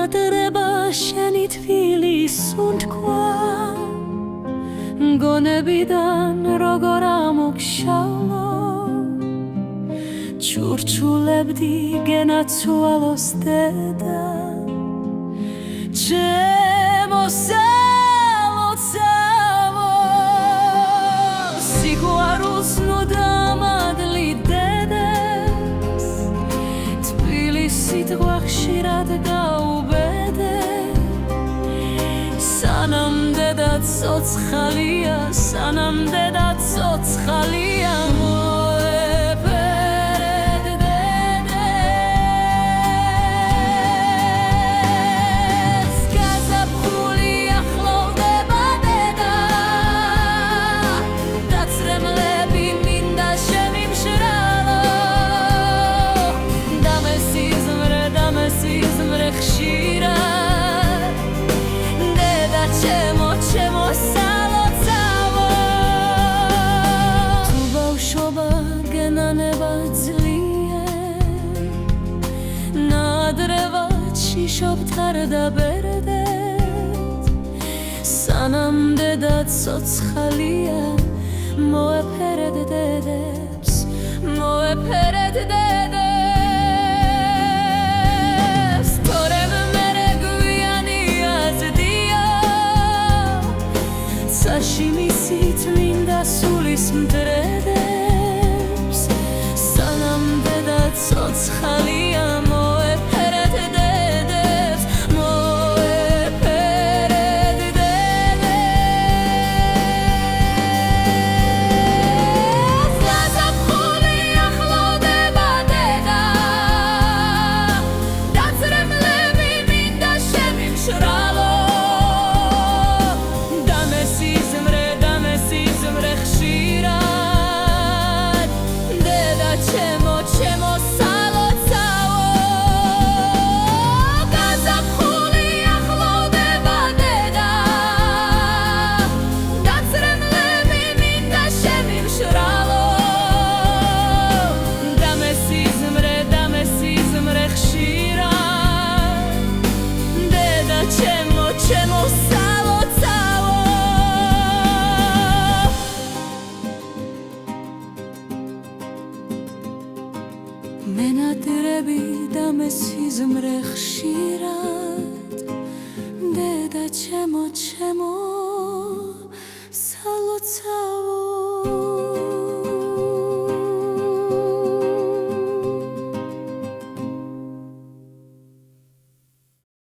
ნადრება შენი თბილის უთქვა გონებიდან როგორ ამოგშალო ჩურჩულებდი გენაცვალოს დედა ჩემო სალოცავო სიყვარულს ნუ დამადლი დედას თბილის სიტყვა ხშირად გაუბედე სანამ დედა ცოცხალია სანამ დედა ცოცხალია შობთარდა ბერდეთ სანამ დედა ცოცხალია მოეფერეთ დედებს მოეფერეთ დედებს თორემ მერე გვიანი აზდია საშიმისით მინდა სულის მტრედებს სანამ დედა ცოცხალია მენადრები და მესიზმრე ხშირად დედა ჩემო ჩემო სალოცავ